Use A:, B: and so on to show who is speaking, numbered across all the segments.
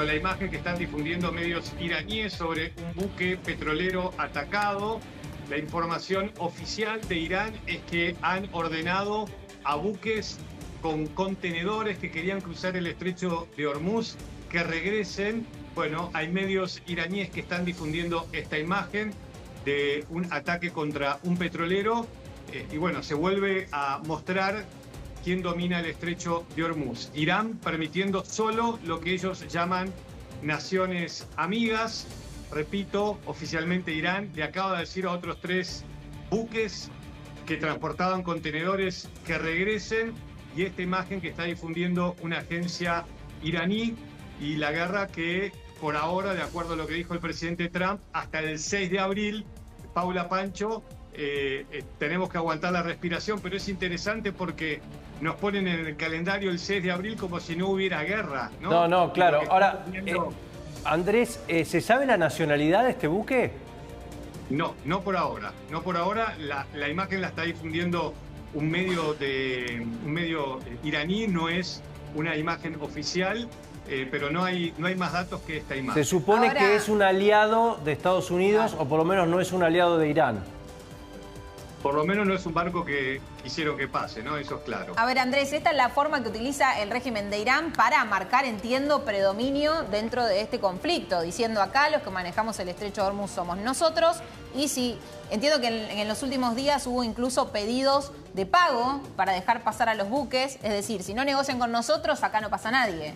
A: bueno, la imagen que están difundiendo medios iraníes sobre un buque petrolero atacado. La información oficial de Irán es que han ordenado a buques con contenedores que querían cruzar el estrecho de Hormuz que regresen. Bueno, hay medios iraníes que están difundiendo esta imagen de un ataque contra un petrolero y bueno, se vuelve a mostrar quién domina el estrecho de Hormuz. Irán permitiendo solo lo que ellos llaman naciones amigas. Repito, oficialmente Irán le acaba de decir a otros 3 buques que transportaban contenedores que regresen, y esta imagen que está difundiendo una agencia iraní, y la guerra que por ahora, de acuerdo a lo que dijo el presidente Trump, hasta el 6 de abril, Paula, Pancho, tenemos que aguantar la respiración, pero es interesante porque nos ponen en el calendario el 6 de abril como si no hubiera guerra, ¿no?
B: No, claro. Ahora, Andrés, ¿se sabe la nacionalidad de este buque?
A: No por ahora. No por ahora. La imagen la está difundiendo un medio iraní, no es una imagen oficial, pero no hay más datos que esta imagen.
B: Se supone que es un aliado de Estados Unidos, o por lo menos no es un aliado de Irán.
A: Por lo menos no es un barco que quisieron que pase, ¿no? Eso es claro.
C: A ver, Andrés, esta es la forma que utiliza el régimen de Irán para marcar, entiendo, predominio dentro de este conflicto, diciendo acá los que manejamos el estrecho de Hormuz somos nosotros, y si entiendo que en los últimos días hubo incluso pedidos de pago para dejar pasar a los buques, es decir, si no negocian con nosotros, acá no pasa nadie.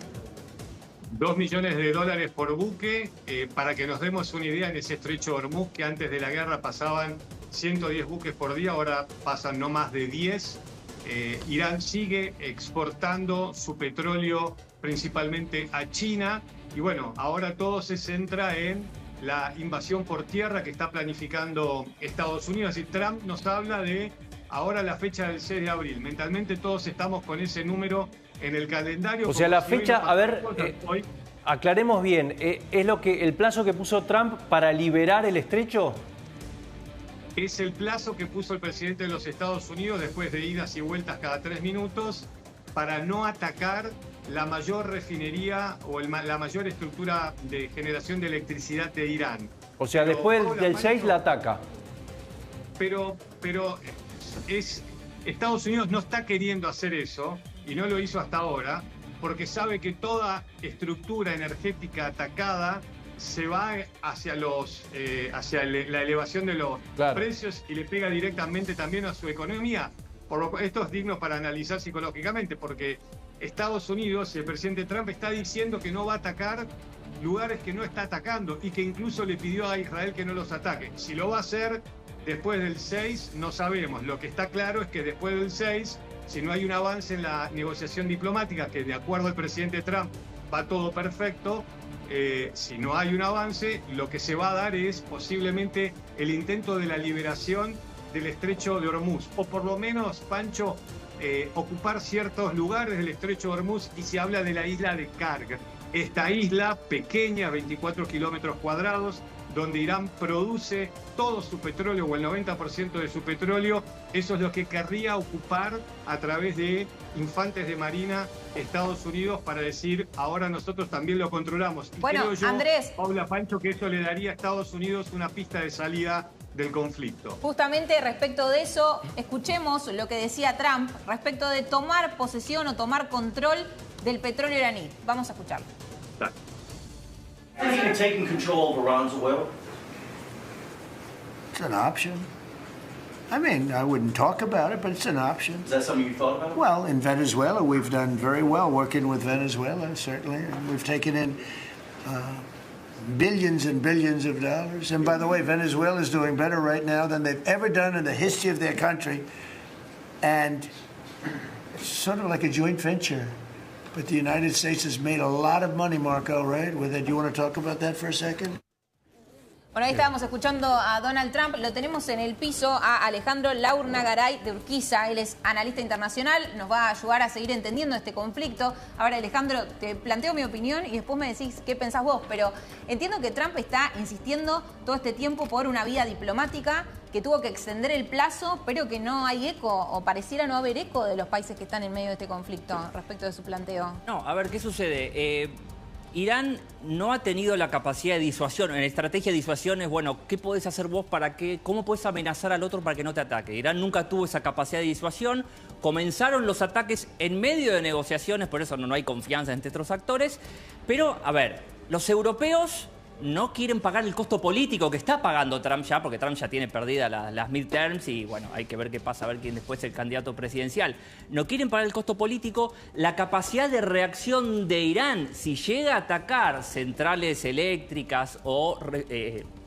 A: $2 millones por buque, para que nos demos una idea, en ese estrecho de Hormuz, que antes de la guerra pasaban 110 buques por día, ahora pasan no más de 10. Irán sigue exportando su petróleo principalmente a China, y bueno, ahora todo se centra en la invasión por tierra que está planificando Estados Unidos, y Trump nos habla de ahora la fecha del 6 de abril. Mentalmente todos estamos con ese número en el calendario.
B: O sea, la fecha, a ver, aclaremos bien, ¿es el plazo que puso Trump para liberar el estrecho?
A: Es el plazo que puso el presidente de los Estados Unidos después de idas y vueltas cada 3 minutos para no atacar la mayor refinería o la mayor estructura de generación de electricidad de Irán.
B: O sea, después del 6 la ataca.
A: Pero Estados Unidos no está queriendo hacer eso, y no lo hizo hasta ahora, porque sabe que toda estructura energética atacada se va hacia la elevación de los precios y le pega directamente también a su economía. Esto es digno para analizar psicológicamente, porque Estados Unidos, el presidente Trump, está diciendo que no va a atacar lugares que no está atacando, y que incluso le pidió a Israel que no los ataque. Si lo va a hacer después del 6, no sabemos. Lo que está claro es que después del 6, si no hay un avance en la negociación diplomática, que de acuerdo al presidente Trump va todo perfecto, si no hay un avance, lo que se va a dar es posiblemente el intento de la liberación del estrecho de Hormuz, o por lo menos, Pancho, ocupar ciertos lugares del estrecho de Hormuz, y se habla de la isla de Karg. Esta isla pequeña, 24 kilómetros cuadrados, donde Irán produce todo su petróleo, o el 90% de su petróleo. Eso es lo que querría ocupar a través de infantes de marina Estados Unidos, para decir, ahora nosotros también lo controlamos. Y
C: bueno,
A: creo yo,
C: Andrés,
A: Paula, Pancho, que eso le daría a Estados Unidos una pista de salida del conflicto.
C: Justamente respecto de eso, escuchemos lo que decía Trump respecto de tomar posesión o tomar control del petróleo iraní. Vamos a escucharlo.
A: Dale.
D: Thinking of taking control of Iran's oil?
E: It's an option. I mean, I wouldn't talk about it, but it's an option.
D: Is that something you thought about?
E: Well, in Venezuela, we've done very well working with Venezuela, certainly. And we've taken in billions and billions of dollars. And by the way, Venezuela is doing better right now than they've ever done in the history of their country. And it's sort of like a joint venture. But the United States has made a lot of money, Marco, right? With it. Do you want to talk about that for a second?
C: Bueno, ahí estábamos escuchando a Donald Trump. Lo tenemos en el piso a Alejandro Laurnagaray de Urquiza. Él es analista internacional, nos va a ayudar a seguir entendiendo este conflicto. Ahora, Alejandro, te planteo mi opinión y después me decís qué pensás vos. Pero entiendo que Trump está insistiendo todo este tiempo por una vía diplomática, que tuvo que extender el plazo, pero que no hay eco, o pareciera no haber eco de los países que están en medio de este conflicto respecto de su planteo.
F: No, a ver, ¿qué sucede? Irán no ha tenido la capacidad de disuasión. En estrategia de disuasión es, bueno, ¿qué podés hacer vos para qué? ¿Cómo podés amenazar al otro para que no te ataque? Irán nunca tuvo esa capacidad de disuasión. Comenzaron los ataques en medio de negociaciones, por eso no hay confianza entre otros actores. Pero, a ver, los europeos no quieren pagar el costo político que está pagando Trump ya, porque Trump ya tiene perdidas las midterms y bueno, hay que ver qué pasa, a ver quién después es el candidato presidencial. No quieren pagar el costo político, la capacidad de reacción de Irán, si llega a atacar centrales eléctricas o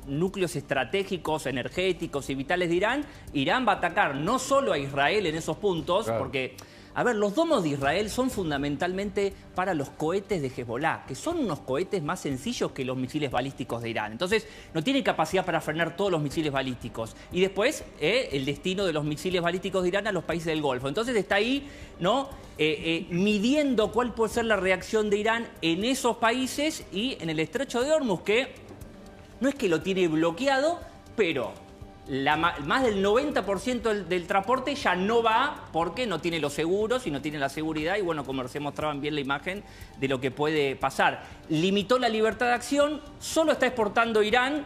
F: núcleos estratégicos, energéticos y vitales de Irán, Irán va a atacar no solo a Israel en esos puntos, claro, porque... A ver, los domos de Israel son fundamentalmente para los cohetes de Hezbollah, que son unos cohetes más sencillos que los misiles balísticos de Irán. Entonces, no tiene capacidad para frenar todos los misiles balísticos. Y después, el destino de los misiles balísticos de Irán a los países del Golfo. Entonces, está ahí, ¿no? Midiendo cuál puede ser la reacción de Irán en esos países y en el estrecho de Hormuz, que no es que lo tiene bloqueado, pero... más del 90% del transporte ya no va porque no tiene los seguros y no tiene la seguridad y bueno, como se mostraban bien la imagen de lo que puede pasar. Limitó la libertad de acción, solo está exportando Irán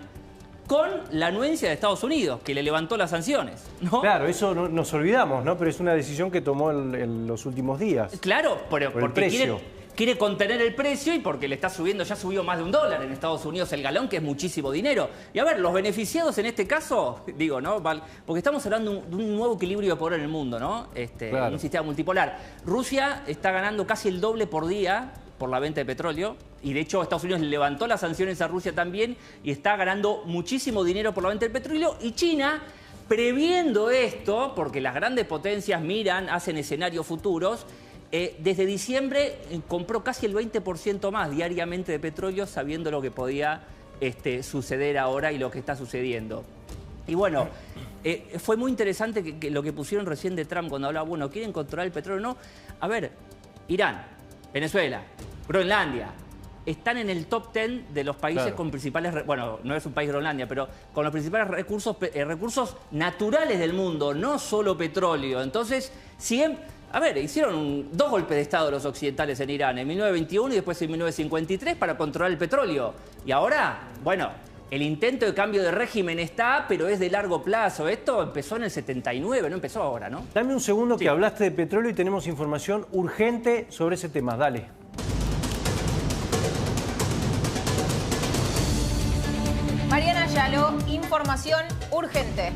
F: con la anuencia de Estados Unidos, que le levantó las sanciones, ¿no?
B: Claro, eso nos olvidamos, ¿no? Pero es una decisión que tomó en los últimos días.
F: Claro, pero porque quiere contener el precio y porque le está subiendo, ya subió más de $1 en Estados Unidos el galón, que es muchísimo dinero. Y a ver, los beneficiados en este caso, digo, ¿no? Porque estamos hablando de un nuevo equilibrio de poder en el mundo, ¿no? Claro. Un sistema multipolar. Rusia está ganando casi el doble por día por la venta de petróleo y de hecho Estados Unidos levantó las sanciones a Rusia también y está ganando muchísimo dinero por la venta del petróleo y China, previendo esto, porque las grandes potencias miran, hacen escenarios futuros, desde diciembre compró casi el 20% más diariamente de petróleo sabiendo lo que podía suceder ahora y lo que está sucediendo. Y bueno, fue muy interesante que lo que pusieron recién de Trump cuando hablaba, bueno, ¿quieren controlar el petróleo o no? A ver, Irán, Venezuela, Groenlandia, están en el top 10 de los países claro, con principales... Bueno, no es un país Groenlandia, pero con los principales recursos naturales del mundo, no solo petróleo. Entonces, a ver, hicieron 2 golpes de Estado los occidentales en Irán, en 1921 y después en 1953 para controlar el petróleo. Y ahora, bueno, el intento de cambio de régimen está, pero es de largo plazo. Esto empezó en el 79, no empezó ahora, ¿no?
B: Dame un segundo que hablaste de petróleo y tenemos información urgente sobre ese tema. Dale.
C: Mariana Yalo, información urgente.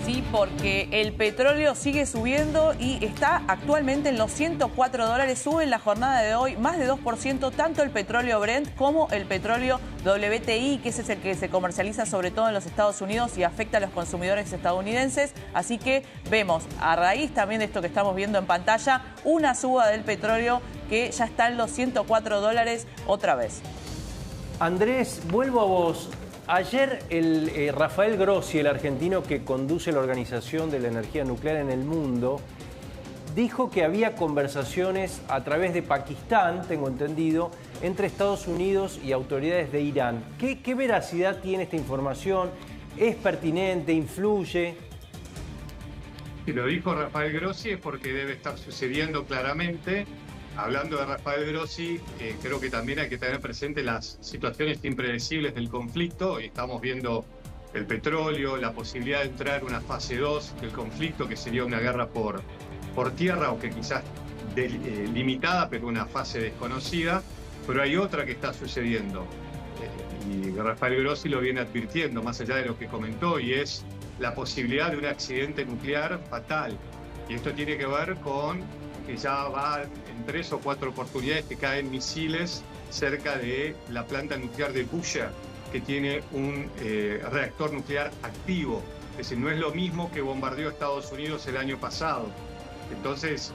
G: Sí, porque el petróleo sigue subiendo y está actualmente en los $104. Sube en la jornada de hoy más de 2% tanto el petróleo Brent como el petróleo WTI, que ese es el que se comercializa sobre todo en los Estados Unidos y afecta a los consumidores estadounidenses. Así que vemos, a raíz también de esto que estamos viendo en pantalla, una suba del petróleo que ya está en los $104 otra vez.
B: Andrés, vuelvo a vos. Ayer Rafael Grossi, el argentino que conduce la Organización de la Energía Nuclear en el mundo, dijo que había conversaciones a través de Pakistán, tengo entendido, entre Estados Unidos y autoridades de Irán. ¿Qué veracidad tiene esta información? ¿Es pertinente? ¿Influye?
A: Si lo dijo Rafael Grossi es porque debe estar sucediendo claramente. Hablando de Rafael Grossi, creo que también hay que tener presente las situaciones impredecibles del conflicto. Estamos viendo el petróleo, la posibilidad de entrar en una fase 2 del conflicto, que sería una guerra por tierra, aunque quizás limitada, pero una fase desconocida. Pero hay otra que está sucediendo, y Rafael Grossi lo viene advirtiendo, más allá de lo que comentó, y es la posibilidad de un accidente nuclear fatal. Y esto tiene que ver con que ya va en 3 o 4 oportunidades que caen misiles cerca de la planta nuclear de Bushehr, que tiene un reactor nuclear activo. Es decir, no es lo mismo que bombardeó Estados Unidos el año pasado. Entonces,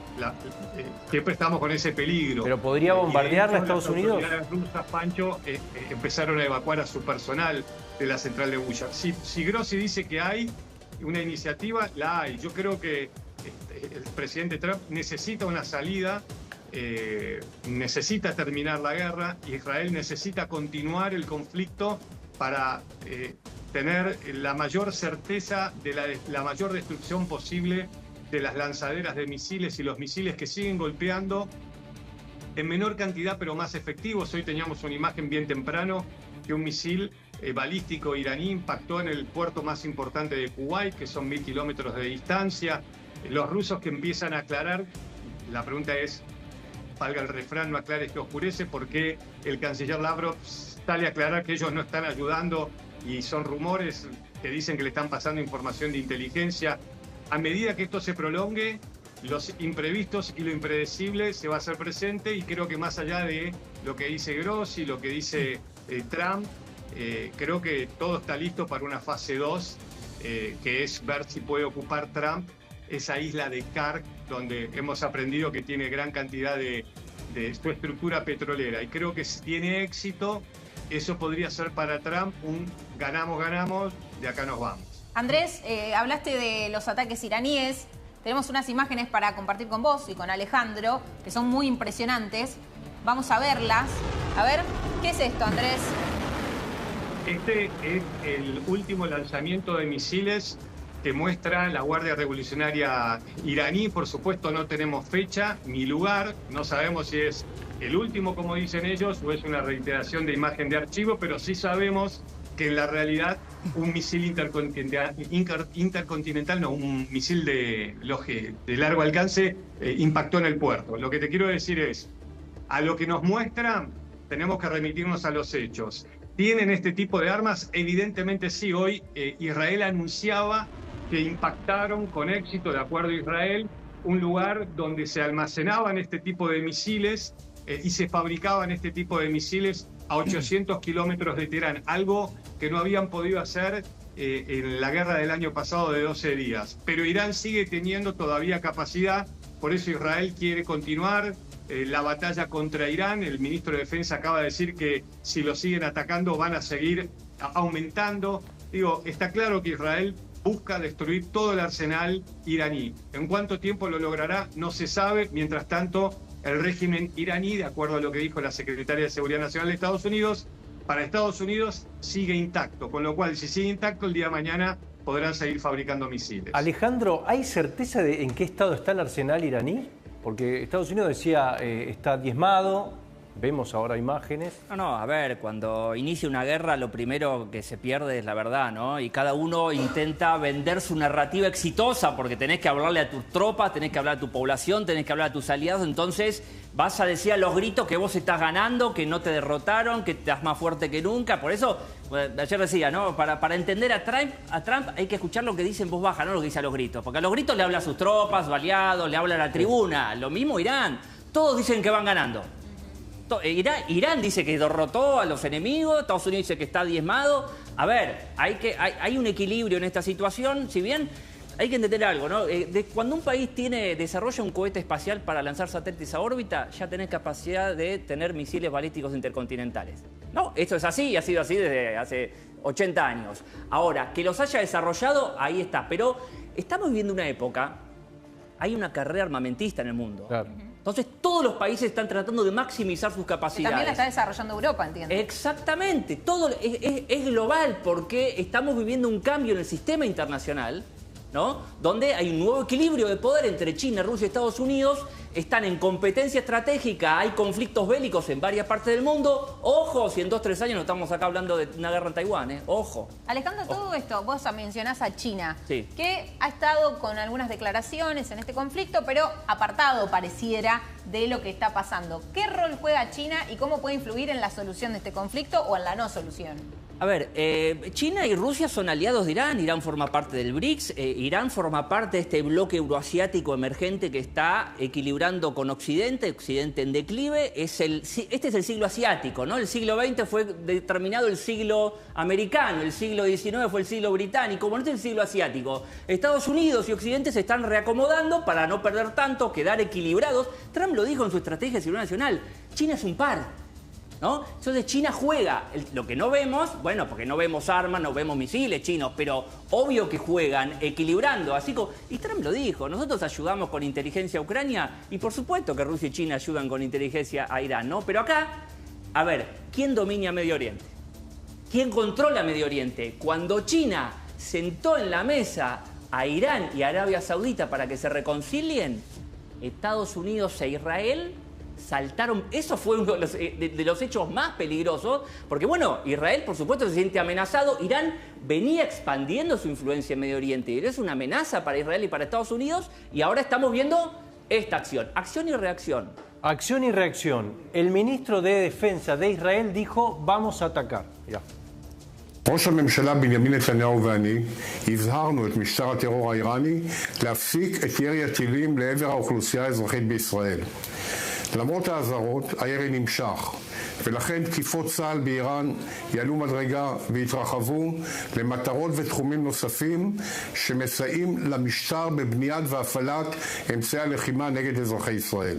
A: siempre estamos con ese peligro.
B: ¿Pero podría bombardear a Estados Unidos?
A: Las autoridades rusas, Pancho, empezaron a evacuar a su personal de la central de Bushehr. Si Grossi dice que hay una iniciativa, la hay. Yo creo que el presidente Trump necesita una salida, necesita terminar la guerra, Israel necesita continuar el conflicto para tener la mayor certeza de la mayor destrucción posible de las lanzaderas de misiles y los misiles que siguen golpeando en menor cantidad pero más efectivos. Hoy teníamos una imagen bien temprano que un misil balístico iraní impactó en el puerto más importante de Kuwait, que son 1000 kilómetros de distancia. Los rusos que empiezan a aclarar, la pregunta es, valga el refrán, no aclares que oscurece, porque el canciller Lavrov sale a aclarar que ellos no están ayudando y son rumores que dicen que le están pasando información de inteligencia. A medida que esto se prolongue, los imprevistos y lo impredecible se va a hacer presente, y creo que más allá de lo que dice Grossi, lo que dice Trump, creo que todo está listo para una fase 2, que es ver si puede ocupar Trump esa isla de Kark, donde hemos aprendido que tiene gran cantidad de su estructura petrolera. Y creo que si tiene éxito, eso podría ser para Trump un ganamos, de acá nos vamos.
C: Andrés, hablaste de los ataques iraníes. Tenemos unas imágenes para compartir con vos y con Alejandro, que son muy impresionantes. Vamos a verlas. A ver, ¿qué es esto, Andrés?
A: Este es el último lanzamiento de misiles que muestra la Guardia Revolucionaria iraní. Por supuesto, no tenemos fecha ni lugar. No sabemos si es el último, como dicen ellos, o es una reiteración de imagen de archivo, pero sí sabemos que en la realidad un misil intercontinental, no, un misil de largo alcance impactó en el puerto. Lo que te quiero decir es, a lo que nos muestran, tenemos que remitirnos a los hechos. ¿Tienen este tipo de armas? Evidentemente sí. Hoy Israel anunciaba que impactaron con éxito, de acuerdo a Israel, un lugar donde se almacenaban este tipo de misiles y se fabricaban este tipo de misiles a 800 kilómetros de Teherán, algo que no habían podido hacer en la guerra del año pasado de 12 días. Pero Irán sigue teniendo todavía capacidad, por eso Israel quiere continuar la batalla contra Irán. El ministro de Defensa acaba de decir que si lo siguen atacando van a seguir aumentando. Digo, está claro que Israel busca destruir todo el arsenal iraní. ¿En cuánto tiempo lo logrará? No se sabe. Mientras tanto, el régimen iraní, de acuerdo a lo que dijo la secretaria de Seguridad Nacional de Estados Unidos, para Estados Unidos sigue intacto, con lo cual, si sigue intacto, el día de mañana podrán seguir fabricando misiles.
B: Alejandro, ¿hay certeza de en qué estado está el arsenal iraní? Porque Estados Unidos decía, está diezmado, vemos ahora imágenes.
F: No, a ver, cuando inicia una guerra lo primero que se pierde es la verdad, ¿no? Y cada uno intenta vender su narrativa exitosa porque tenés que hablarle a tus tropas, tenés que hablar a tu población, tenés que hablar a tus aliados, entonces vas a decir a los gritos que vos estás ganando, que no te derrotaron, que estás más fuerte que nunca. Por eso, ayer decía, ¿no? Para entender a Trump hay que escuchar lo que dice en voz baja, no lo que dice a los gritos. Porque a los gritos le habla a sus tropas, a sus aliados, le habla a la tribuna. Lo mismo Irán. Todos dicen que van ganando. Irán dice que derrotó a los enemigos, Estados Unidos dice que está diezmado. A ver, hay un equilibrio en esta situación, si bien hay que entender algo, ¿no? Cuando un país desarrolla un cohete espacial para lanzar satélites a órbita, ya tenés capacidad de tener misiles balísticos intercontinentales. No, esto es así y ha sido así desde hace 80 años. Ahora, que los haya desarrollado, ahí está. Pero estamos viviendo una época, hay una carrera armamentista en el mundo.
B: Claro.
F: Entonces, todos los países están tratando de maximizar sus capacidades.
C: También la está desarrollando Europa, entiendo.
F: Exactamente. Todo es global porque estamos viviendo un cambio en el sistema internacional, ¿no? Donde hay un nuevo equilibrio de poder entre China, Rusia y Estados Unidos. Están en competencia estratégica, hay conflictos bélicos en varias partes del mundo. Ojo, si en 2-3 años no estamos acá hablando de una guerra en Taiwán, ¿eh? Ojo.
C: Alejandro, todo esto, vos mencionás a China,
F: sí,
C: que ha estado con algunas declaraciones en este conflicto, pero apartado pareciera de lo que está pasando. ¿Qué rol juega China y cómo puede influir en la solución de este conflicto o en la no solución?
F: A ver, China y Rusia son aliados de Irán. Irán forma parte del BRICS. Irán forma parte de este bloque euroasiático emergente que está equilibrando con Occidente en declive. Este es el siglo asiático, ¿no? El siglo XX fue determinado el siglo americano, el siglo XIX fue el siglo británico. Bueno, este es el siglo asiático. Estados Unidos y Occidente se están reacomodando para no perder tanto, quedar equilibrados. Trump lo dijo en su estrategia de seguridad nacional. China es un par, ¿no? Entonces China juega, lo que no vemos, bueno, porque no vemos armas, no vemos misiles chinos, pero obvio que juegan equilibrando, así como, y Trump lo dijo, nosotros ayudamos con inteligencia a Ucrania y por supuesto que Rusia y China ayudan con inteligencia a Irán, ¿no? Pero acá, a ver, ¿quién domina Medio Oriente? ¿Quién controla Medio Oriente? Cuando China sentó en la mesa a Irán y Arabia Saudita para que se reconcilien, Estados Unidos e Israel saltaron. Eso fue uno de los hechos más peligrosos, porque bueno, Israel por supuesto se siente amenazado. Irán venía expandiendo su influencia en Medio Oriente. Es una amenaza para Israel y para Estados Unidos, y ahora estamos viendo esta acción. Acción y reacción.
B: Acción y reacción. El ministro de Defensa de Israel dijo, vamos a atacar. Mirá.
H: ראש הממשלה בנימין נתניהו ואני הזהרנו את משטר הטרור האיראני להפסיק את ירי הטילים לעבר האוכלוסייה האזרחית בישראל. למרות האזהרות, הירי נמשך, ולכן תקיפות צה"ל באיראן יעלו מדרגה והתרחבו למטרות ותחומים נוספים שמסייעים למשטר בבניית והפעלת אמצעי הלחימה נגד אזרחי ישראל.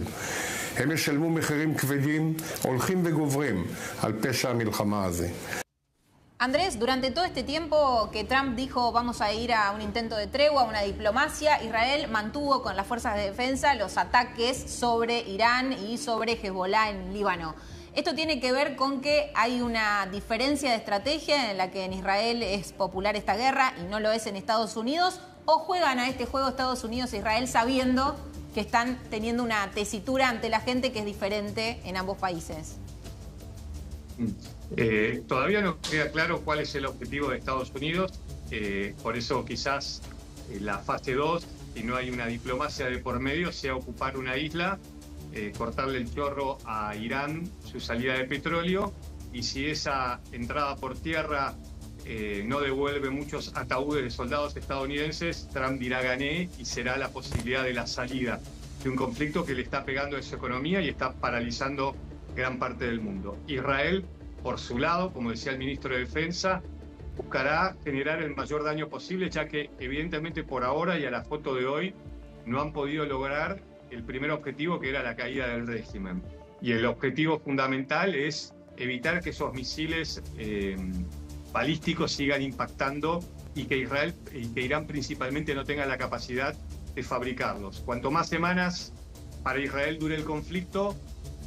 H: הם ישלמו מחירים כבדים, הולכים וגוברים על פשע המלחמה הזה.
C: Andrés, durante todo este tiempo que Trump dijo vamos a ir a un intento de tregua, una diplomacia, Israel mantuvo con las fuerzas de defensa los ataques sobre Irán y sobre Hezbollah en Líbano. ¿Esto tiene que ver con que hay una diferencia de estrategia en la que en Israel es popular esta guerra y no lo es en Estados Unidos? ¿O juegan a este juego Estados Unidos e Israel sabiendo que están teniendo una tesitura ante la gente que es diferente en ambos países?
A: Todavía no queda claro cuál es el objetivo de Estados Unidos, por eso quizás la fase 2, si no hay una diplomacia de por medio, sea ocupar una isla, cortarle el chorro a Irán, su salida de petróleo, y si esa entrada por tierra no devuelve muchos ataúdes de soldados estadounidenses, Trump dirá gané y será la posibilidad de la salida de un conflicto que le está pegando a su economía y está paralizando gran parte del mundo. Israel, por su lado, como decía el ministro de Defensa, buscará generar el mayor daño posible, ya que evidentemente por ahora y a la foto de hoy no han podido lograr el primer objetivo, que era la caída del régimen. Y el objetivo fundamental es evitar que esos misiles balísticos sigan impactando y que Israel y que Irán principalmente no tenga la capacidad de fabricarlos. Cuanto más semanas para Israel dure el conflicto,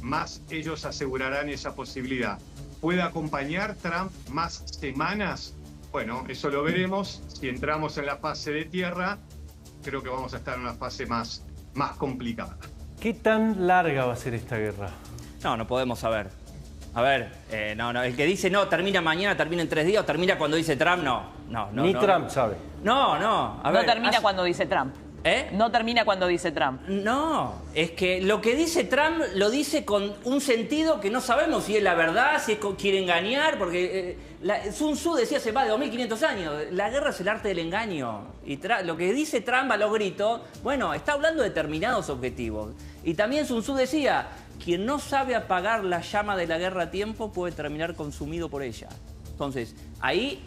A: más ellos asegurarán esa posibilidad. ¿Puede acompañar Trump más semanas? Bueno, eso lo veremos. Si entramos en la fase de tierra, creo que vamos a estar en una fase más complicada.
B: ¿Qué tan larga va a ser esta guerra?
F: No podemos saber. A ver, el que dice no, termina mañana, termina en 3 días, o termina cuando dice Trump, no.
B: Ni Trump sabe.
F: No, a ver.
G: No termina cuando dice Trump. No termina cuando dice Trump.
F: No, es que lo que dice Trump lo dice con un sentido que no sabemos si es la verdad, si quiere engañar, porque Sun Tzu decía hace más de 2500 años, la guerra es el arte del engaño. Y lo que dice Trump a los gritos, bueno, está hablando de determinados objetivos. Y también Sun Tzu decía, quien no sabe apagar la llama de la guerra a tiempo puede terminar consumido por ella. Entonces, ahí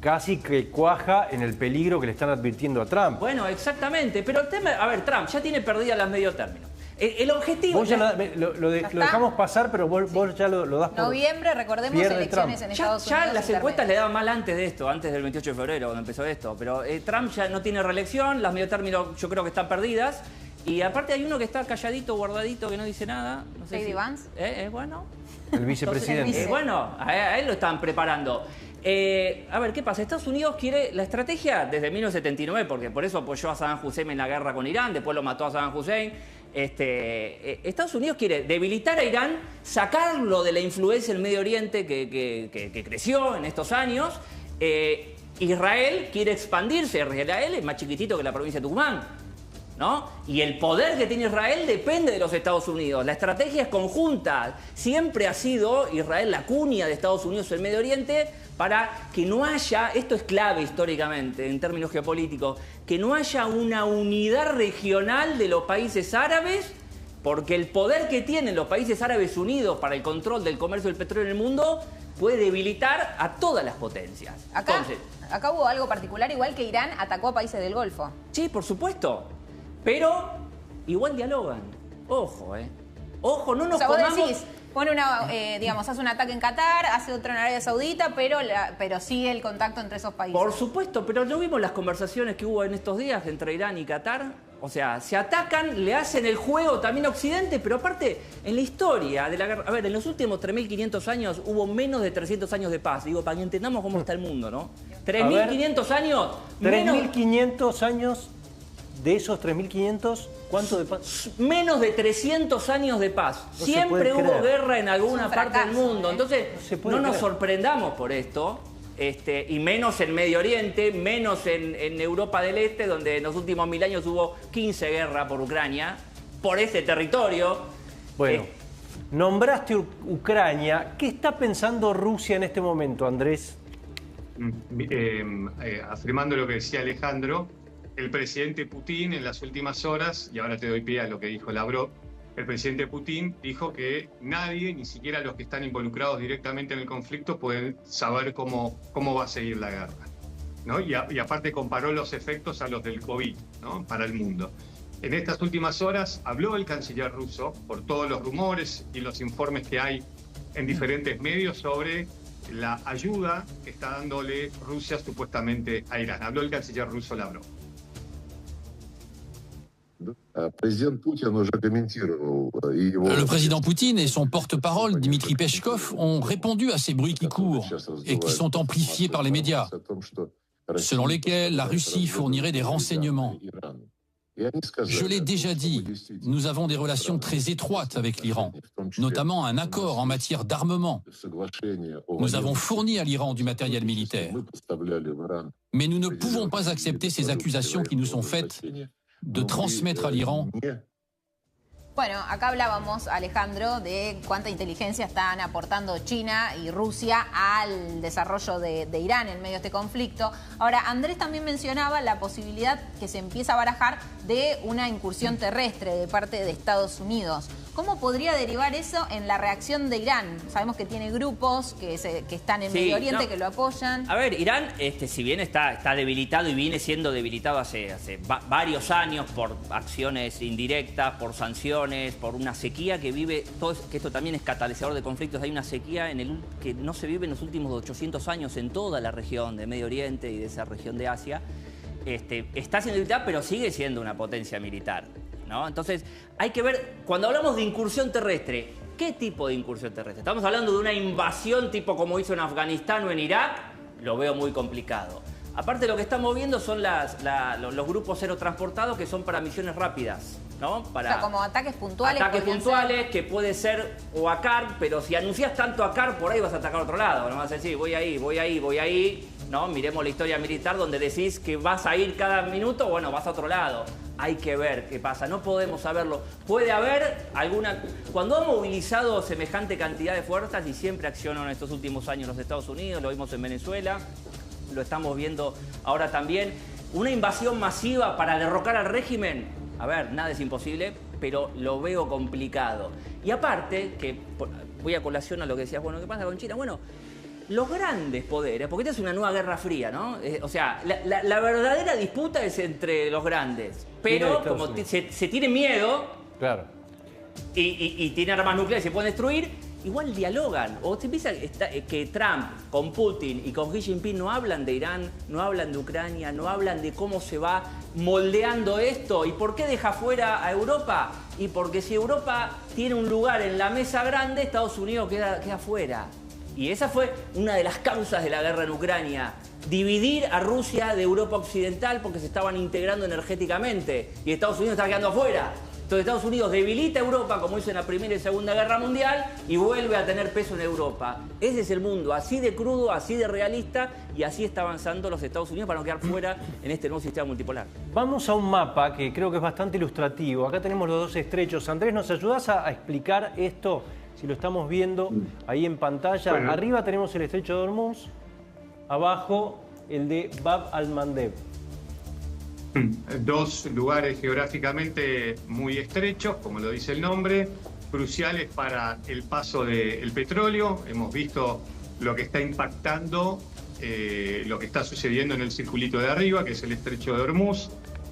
B: casi que cuaja en el peligro que le están advirtiendo a Trump.
F: Bueno, exactamente. Pero el tema, a ver, Trump ya tiene perdidas las medio término. El objetivo...
B: Vos ya lo dejamos pasar, pero vos ya lo das por...
C: Noviembre, recordemos, elecciones en Estados Unidos.
F: Ya las encuestas le daban mal antes de esto, antes del 28 de febrero, cuando empezó esto. Pero Trump ya no tiene reelección, las medio término yo creo que están perdidas. Y aparte hay uno que está calladito, guardadito, que no dice nada. No sé
C: si... Vance.
F: Bueno.
B: El vicepresidente.
F: Bueno, a él lo están preparando. A ver, ¿qué pasa? Estados Unidos quiere la estrategia desde 1979, porque por eso apoyó a Saddam Hussein en la guerra con Irán, después lo mató a Saddam Hussein. Estados Unidos quiere debilitar a Irán, sacarlo de la influencia en Medio Oriente que creció en estos años. Israel quiere expandirse. Israel es más chiquitito que la provincia de Tucumán, ¿no? Y el poder que tiene Israel depende de los Estados Unidos. La estrategia es conjunta. Siempre ha sido Israel la cuña de Estados Unidos en Medio Oriente para que no haya, esto es clave históricamente en términos geopolíticos, que no haya una unidad regional de los países árabes, porque el poder que tienen los países árabes unidos para el control del comercio del petróleo en el mundo puede debilitar a todas las potencias.
C: Acá hubo algo particular, igual que Irán atacó a países del Golfo.
F: Sí, por supuesto. Pero igual dialogan. Ojo, Ojo, no nos comamos...
C: Vos decís, hace un ataque en Qatar, hace otro en Arabia Saudita, pero sigue el contacto entre esos países.
F: Por supuesto, pero ¿no vimos las conversaciones que hubo en estos días entre Irán y Qatar? O sea, se atacan, le hacen el juego también a Occidente, pero aparte, en la historia de la guerra... A ver, en los últimos 3.500 años hubo menos de 300 años de paz. Digo, para que entendamos cómo está el mundo, ¿no? 3.500 años...
B: 3.500 años... De esos 3.500, ¿Cuánto de paz?
F: Menos de 300 años de paz.
B: No
F: Siempre hubo guerra en alguna parte del mundo. Entonces, no nos sorprendamos por esto. Y menos en Medio Oriente, menos en Europa del Este, donde en los últimos 1000 años hubo 15 guerras por Ucrania, por ese territorio.
B: Bueno, nombraste Ucrania. ¿Qué está pensando Rusia en este momento, Andrés?
A: Afirmando lo que decía Alejandro, el presidente Putin en las últimas horas, y ahora te doy pie a lo que dijo Lavrov, el presidente Putin dijo que nadie, ni siquiera los que están involucrados directamente en el conflicto, pueden saber cómo va a seguir la guerra, ¿no? Y aparte comparó los efectos a los del COVID, ¿no? Para el mundo. En estas últimas horas habló el canciller ruso, por todos los rumores y los informes que hay en diferentes medios sobre la ayuda que está dándole Rusia supuestamente a Irán. Habló el canciller ruso Lavrov.
I: Le président Poutine et son porte-parole, Dmitri Peskov, ont répondu à ces bruits qui courent et qui sont amplifiés par les médias, selon lesquels la Russie fournirait des renseignements. Je l'ai déjà dit, nous avons des relations très étroites avec l'Iran, notamment un accord en matière d'armement. Nous avons fourni à l'Iran du matériel militaire. Mais nous ne pouvons pas accepter ces accusations qui nous sont faites de transmettre à l'Iran.
C: Bueno, acá hablábamos, Alejandro, de cuánta inteligencia están aportando China y Rusia al desarrollo de Irán en medio de este conflicto. Ahora, Andrés también mencionaba la posibilidad que se empieza a barajar de una incursión terrestre de parte de Estados Unidos. ¿Cómo podría derivar eso en la reacción de Irán? Sabemos que tiene grupos que están en Medio Oriente, que lo apoyan.
F: A ver, Irán, si bien está debilitado y viene siendo debilitado hace varios años por acciones indirectas, por sanciones, por una sequía que vive, que esto también es catalizador de conflictos. Hay una sequía que no se vive en los últimos 800 años en toda la región de Medio Oriente y de esa región de Asia. Está siendo debilitada, pero sigue siendo una potencia militar, ¿no? Entonces, hay que ver, cuando hablamos de incursión terrestre, ¿qué tipo de incursión terrestre? ¿Estamos hablando de una invasión tipo como hizo en Afganistán o en Irak? Lo veo muy complicado. Aparte, lo que estamos viendo son los grupos aerotransportados que son para misiones rápidas, ¿no?
C: O sea, como ataques puntuales.
F: Ataques puntuales, que puede ser o ACAR, pero si anuncias tanto ACAR, por ahí vas a atacar a otro lado. No vas a decir, voy ahí, ¿no? Miremos la historia militar donde decís que vas a ir cada minuto, bueno, vas a otro lado. Hay que ver qué pasa, no podemos saberlo. Puede haber alguna... Cuando ha movilizado semejante cantidad de fuerzas, y siempre accionó en estos últimos años los Estados Unidos, lo vimos en Venezuela, lo estamos viendo ahora también, una invasión masiva para derrocar al régimen, a ver, nada es imposible, pero lo veo complicado. Y aparte, que voy a colación a lo que decías, bueno, ¿qué pasa con China? Bueno, los grandes poderes, porque esta es una nueva guerra fría, ¿no? O sea, la verdadera disputa es entre los grandes, pero como se tiene miedo,
B: claro,
F: y tiene armas nucleares y se pueden destruir, igual dialogan. O te piensa que Trump con Putin y con Xi Jinping no hablan de Irán, no hablan de Ucrania, no hablan de cómo se va moldeando esto. ¿Y por qué deja fuera a Europa? Y porque si Europa tiene un lugar en la mesa grande, Estados Unidos queda fuera. Y esa fue una de las causas de la guerra en Ucrania. Dividir a Rusia de Europa Occidental porque se estaban integrando energéticamente y Estados Unidos estaba quedando afuera. Entonces Estados Unidos debilita a Europa como hizo en la Primera y Segunda Guerra Mundial y vuelve a tener peso en Europa. Ese es el mundo, así de crudo, así de realista, y así está avanzando los Estados Unidos para no quedar fuera en este nuevo sistema multipolar.
B: Vamos a un mapa que creo que es bastante ilustrativo. Acá tenemos los dos estrechos. Andrés, ¿nos ayudás a explicar esto? Si lo estamos viendo ahí en pantalla. Bueno. Arriba tenemos el estrecho de Hormuz, abajo el de Bab al-Mandeb.
A: Dos lugares geográficamente muy estrechos, como lo dice el nombre, cruciales para el paso del petróleo. Hemos visto lo que está impactando, lo que está sucediendo en el circulito de arriba, que es el estrecho de Hormuz,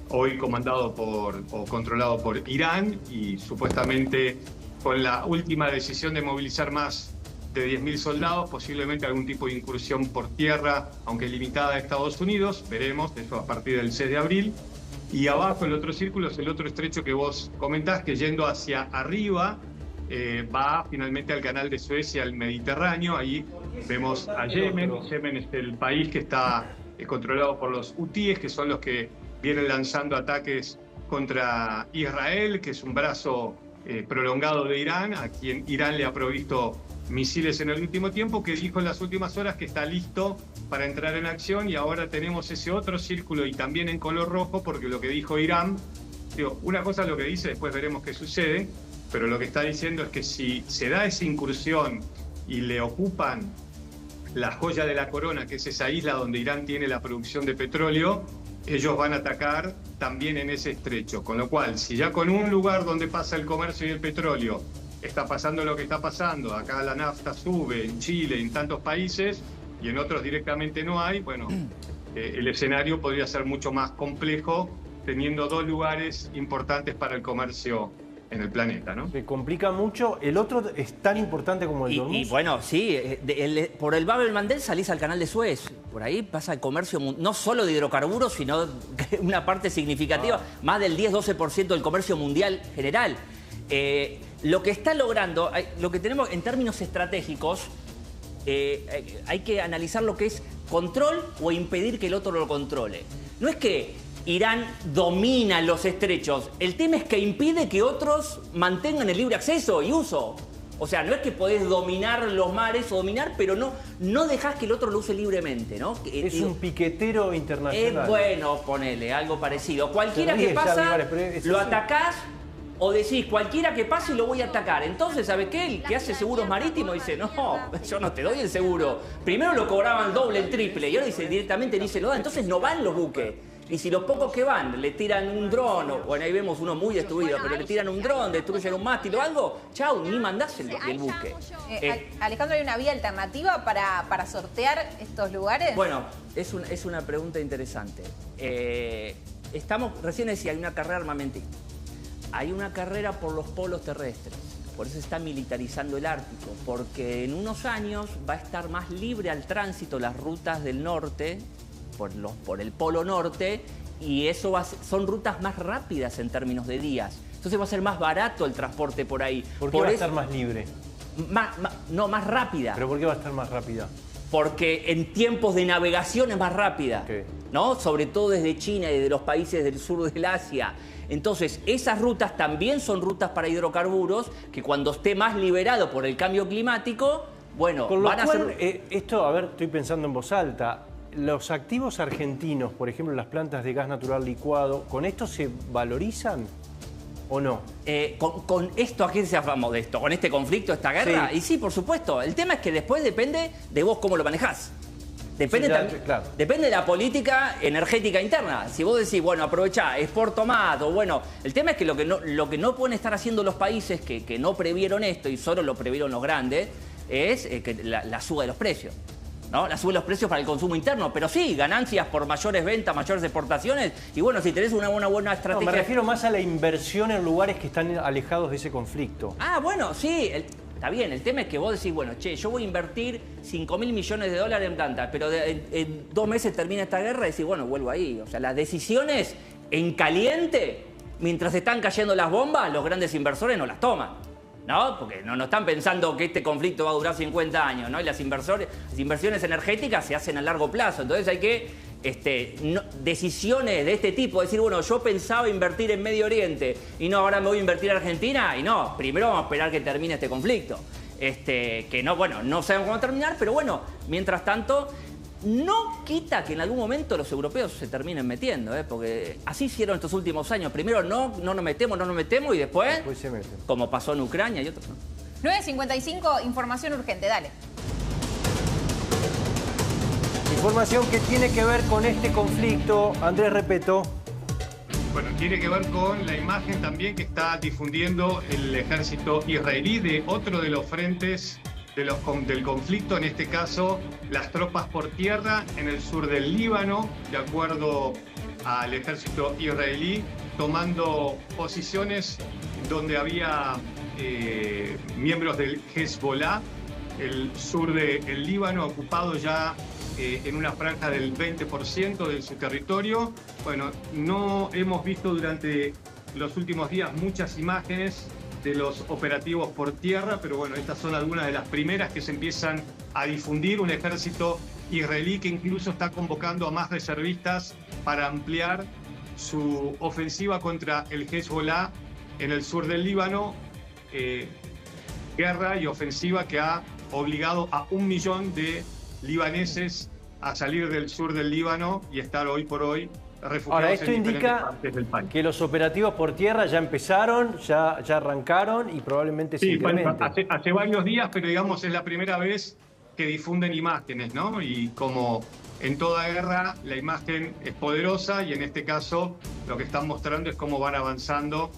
A: hoy comandado o controlado por Irán, y supuestamente con la última decisión de movilizar más de 10.000 soldados, posiblemente algún tipo de incursión por tierra, aunque limitada a Estados Unidos, veremos, eso a partir del 6 de abril. Y abajo el otro círculo es el otro estrecho que vos comentás, que yendo hacia arriba va finalmente al canal de Suez y al Mediterráneo. Ahí vemos a Yemen. Yemen es el país que está controlado por los hutíes, que son los que vienen lanzando ataques contra Israel, que es un brazo prolongado de Irán, a quien Irán le ha provisto misiles en el último tiempo, que dijo en las últimas horas que está listo para entrar en acción, y ahora tenemos ese otro círculo y también en color rojo, porque lo que dijo Irán, una cosa es lo que dice, después veremos qué sucede, pero lo que está diciendo es que si se da esa incursión y le ocupan la joya de la corona, que es esa isla donde Irán tiene la producción de petróleo, ellos van a atacar también en ese estrecho. Con lo cual, si ya con un lugar donde pasa el comercio y el petróleo está pasando lo que está pasando, acá la nafta sube en Chile, en tantos países, y en otros directamente no hay, bueno, el escenario podría ser mucho más complejo, teniendo dos lugares importantes para el comercio en el planeta, ¿no?
B: Se complica mucho. ¿El otro es tan importante como el Hormuz?
F: Y bueno, sí, por el Bab el-Mandeb salís al canal de Suez. Por ahí pasa el comercio, no solo de hidrocarburos, sino una parte significativa, más del 10-12% del comercio mundial general. Lo que está logrando, lo que tenemos en términos estratégicos, hay que analizar lo que es control o impedir que el otro lo controle. No es que Irán domina los estrechos, el tema es que impide que otros mantengan el libre acceso y uso. O sea, no es que podés dominar los mares o dominar, pero no dejás que el otro lo use libremente, ¿no?
B: Es un piquetero internacional.
F: Bueno, ponele algo parecido. Cualquiera que pasa, lo atacás o decís, cualquiera que pase lo voy a atacar. Entonces, ¿sabe qué? El que hace seguros marítimos dice, no, yo no te doy el seguro. Primero lo cobraban doble, el triple, y ahora dice directamente ni se lo da. Entonces no van los buques. Y si los pocos que van le tiran un dron, bueno, ahí vemos uno muy destruido, pero le tiran un dron, destruyen un mástil o algo, chau, ni mandás el buque.
C: Alejandro, ¿hay una vía alternativa para sortear estos lugares?
F: Bueno, es una pregunta interesante. Recién decía, hay una carrera armamentista. Hay una carrera por los polos terrestres. Por eso se está militarizando el Ártico, porque en unos años va a estar más libre al tránsito las rutas del norte, por el polo norte, y eso son rutas más rápidas en términos de días. Entonces va a ser más barato el transporte por ahí.
B: ¿Por qué va a estar más libre?
F: Más rápida.
B: ¿Pero por qué va a estar más rápida?
F: Porque en tiempos de navegación es más rápida, ¿no? Sobre todo desde China y de los países del sur del Asia. Entonces, esas rutas también son rutas para hidrocarburos que cuando esté más liberado por el cambio climático, bueno,
B: van a ser... Esto, a ver, estoy pensando en voz alta. ¿Los activos argentinos, por ejemplo, las plantas de gas natural licuado, con esto se valorizan o no?
F: Con esto, ¿a qué se afamos de esto? ¿Con este conflicto, esta guerra? Sí. Y sí, por supuesto. El tema es que después depende de vos cómo lo manejás. Depende, claro. Depende de la política energética interna. Si vos decís, bueno, aprovechá, exporto más, o bueno, el tema es que lo que no pueden estar haciendo los países que no previeron esto, y solo lo previeron los grandes, es que la suba de los precios. ¿No? La suben los precios para el consumo interno, pero sí, ganancias por mayores ventas, mayores exportaciones, y bueno, si tenés una buena estrategia...
B: No, me refiero más a la inversión en lugares que están alejados de ese conflicto.
F: Ah, bueno, sí, está bien, el tema es que vos decís, bueno, che, yo voy a invertir 5.000 millones de dólares en plantas, pero en 2 meses termina esta guerra y decís, bueno, vuelvo ahí. O sea, las decisiones en caliente, mientras están cayendo las bombas, los grandes inversores no las toman. ¿No? Porque no están pensando que este conflicto va a durar 50 años, ¿no? Y las inversiones energéticas se hacen a largo plazo. Entonces hay que decisiones de este tipo, decir, bueno, yo pensaba invertir en Medio Oriente y no, ahora me voy a invertir en Argentina, y no, primero vamos a esperar que termine este conflicto. Que no, bueno, no sabemos cómo terminar, pero bueno, mientras tanto, no quita que en algún momento los europeos se terminen metiendo, porque así hicieron estos últimos años. Primero no nos metemos y después
B: se meten.
F: Como pasó en Ucrania y otros.
C: 9:55, información urgente, dale.
B: Información que tiene que ver con este conflicto, Andrés Repeto.
A: Bueno, tiene que ver con la imagen también que está difundiendo el ejército israelí de otro de los frentes del conflicto, en este caso las tropas por tierra en el sur del Líbano, de acuerdo al ejército israelí, tomando posiciones donde había miembros del Hezbollah, el sur del Líbano ocupado ya en una franja del 20% de su territorio. Bueno, no hemos visto durante los últimos días muchas imágenes de los operativos por tierra, pero bueno, estas son algunas de las primeras que se empiezan a difundir. Un ejército israelí que incluso está convocando a más reservistas para ampliar su ofensiva contra el Hezbollah en el sur del Líbano, guerra y ofensiva que ha obligado a 1 millón de libaneses a salir del sur del Líbano y estar hoy por hoy refugiados.
B: Ahora, esto
A: en diferentes
B: indica
A: partes del país.
B: que los operativos por tierra ya empezaron, ya arrancaron y probablemente se incrementen.
A: Hace varios días, pero digamos es la primera vez que difunden imágenes, ¿no? Y como en toda guerra, la imagen es poderosa y en este caso lo que están mostrando es cómo van avanzando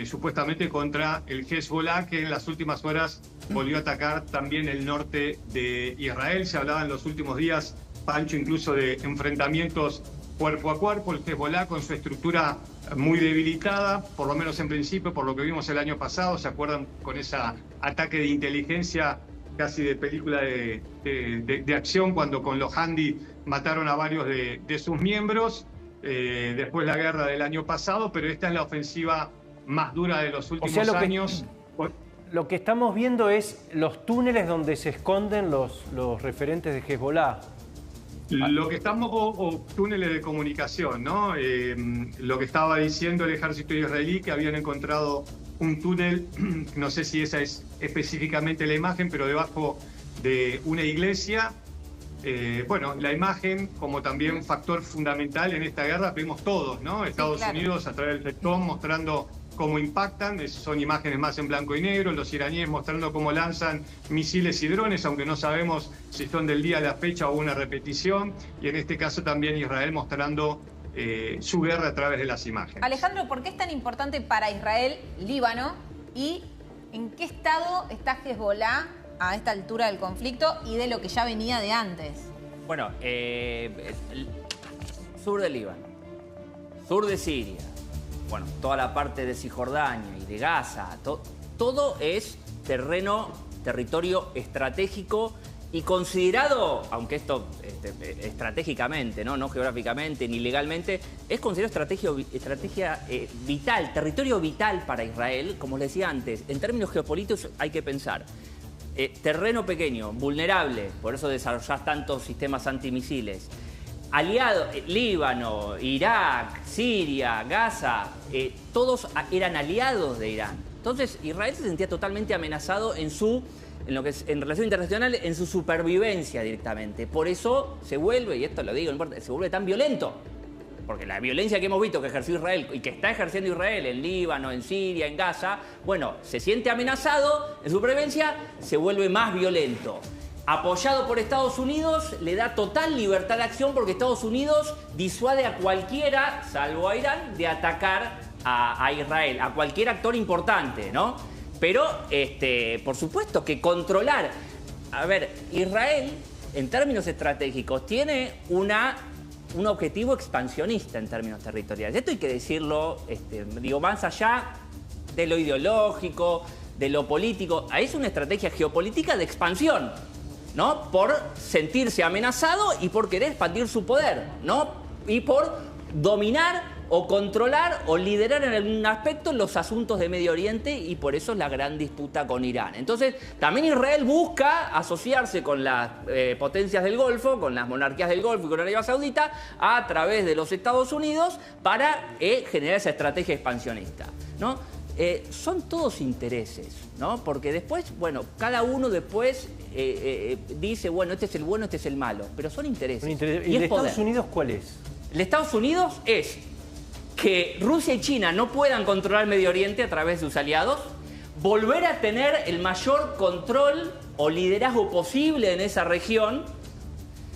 A: supuestamente contra el Hezbollah, que en las últimas horas volvió a atacar también el norte de Israel. Se hablaba en los últimos días, Pancho, incluso de enfrentamientos cuerpo a cuerpo. El Hezbollah, con su estructura muy debilitada, por lo menos en principio, por lo que vimos el año pasado, ¿se acuerdan? Con ese ataque de inteligencia casi de película de acción, cuando con los Handy mataron a varios de sus miembros, después la guerra del año pasado, pero esta es la ofensiva más dura de los últimos años.
B: Lo que estamos viendo es los túneles donde se esconden los referentes de Hezbollah.
A: Lo que estamos, o túneles de comunicación, ¿no? Lo que estaba diciendo el ejército israelí, que habían encontrado un túnel, no sé si esa es específicamente la imagen, pero debajo de una iglesia. Bueno, la imagen como también factor fundamental en esta guerra, vemos todos, ¿no? Estados Unidos a través del sector mostrando cómo impactan, son imágenes más en blanco y negro, los iraníes mostrando cómo lanzan misiles y drones, aunque no sabemos si son del día a la fecha o una repetición, y en este caso también Israel mostrando su guerra a través de las imágenes.
C: Alejandro, ¿por qué es tan importante para Israel Líbano y en qué estado está Hezbollah a esta altura del conflicto y de lo que ya venía de antes?
F: Bueno, sur del Líbano, sur de Siria, bueno, toda la parte de Cisjordania y de Gaza, todo es territorio estratégico y considerado, aunque esto estratégicamente, no geográficamente ni legalmente, es considerado estrategia vital, territorio vital para Israel. Como les decía antes, en términos geopolíticos hay que pensar. Terreno pequeño, vulnerable, por eso desarrollás tantos sistemas antimisiles. Aliados, Líbano, Irak, Siria, Gaza, todos eran aliados de Irán. Entonces Israel se sentía totalmente amenazado en relación internacional, en su supervivencia directamente. Por eso se vuelve, y esto lo digo, no importa, se vuelve tan violento. Porque la violencia que hemos visto que ejerció Israel y que está ejerciendo Israel en Líbano, en Siria, en Gaza, bueno, se siente amenazado en su supervivencia, se vuelve más violento. Apoyado por Estados Unidos, le da total libertad de acción porque Estados Unidos disuade a cualquiera, salvo a Irán, de atacar a Israel, a cualquier actor importante, ¿no? Pero, por supuesto que controlar... A ver, Israel, en términos estratégicos, tiene un objetivo expansionista en términos territoriales. Esto hay que decirlo, más allá de lo ideológico, de lo político. Es una estrategia geopolítica de expansión, ¿no? Por sentirse amenazado y por querer expandir su poder, ¿no? Y por dominar o controlar o liderar en algún aspecto los asuntos de Medio Oriente, y por eso es la gran disputa con Irán. Entonces, también Israel busca asociarse con las potencias del Golfo, con las monarquías del Golfo y con Arabia Saudita, a través de los Estados Unidos para generar esa estrategia expansionista, ¿no? Son todos intereses, ¿no? Porque después, bueno, cada uno después dice, bueno, este es el bueno, este es el malo, pero son intereses.
B: ¿Y el de Estados Unidos cuál es?
F: El de Estados Unidos es que Rusia y China no puedan controlar Medio Oriente a través de sus aliados, volver a tener el mayor control o liderazgo posible en esa región,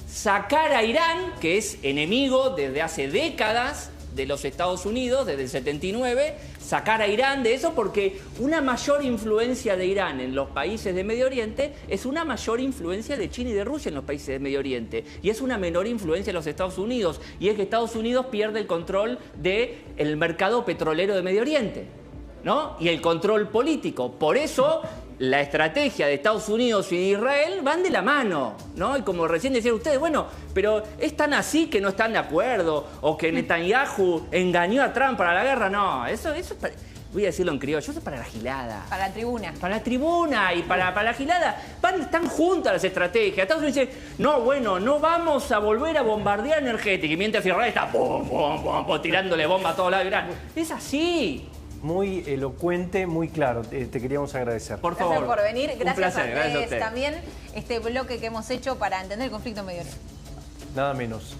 F: sacar a Irán, que es enemigo desde hace décadas de los Estados Unidos, desde el 79, sacar a Irán de eso, porque una mayor influencia de Irán en los países de Medio Oriente es una mayor influencia de China y de Rusia en los países de Medio Oriente, y es una menor influencia de los Estados Unidos, y es que Estados Unidos pierde el control del mercado petrolero de Medio Oriente, ¿no? Y el control político. Por eso la estrategia de Estados Unidos y de Israel van de la mano, ¿no? Y como recién decían ustedes, bueno, pero es tan así que no están de acuerdo, o que Netanyahu engañó a Trump para la guerra. No, eso voy a decirlo en criollo, eso es para la gilada.
C: Para la tribuna.
F: Para la tribuna y para la gilada. Están juntas las estrategias. Estados Unidos dice, no, bueno, no vamos a volver a bombardear energética. Y mientras Israel está tirándole bomba a todos lados. Es así.
B: Muy elocuente, muy claro. Te queríamos agradecer.
F: Por favor.
C: Gracias por venir. Gracias,
F: placer, gracias a usted.
C: También este bloque que hemos hecho para entender el conflicto en Medio Oriente.
B: Nada menos.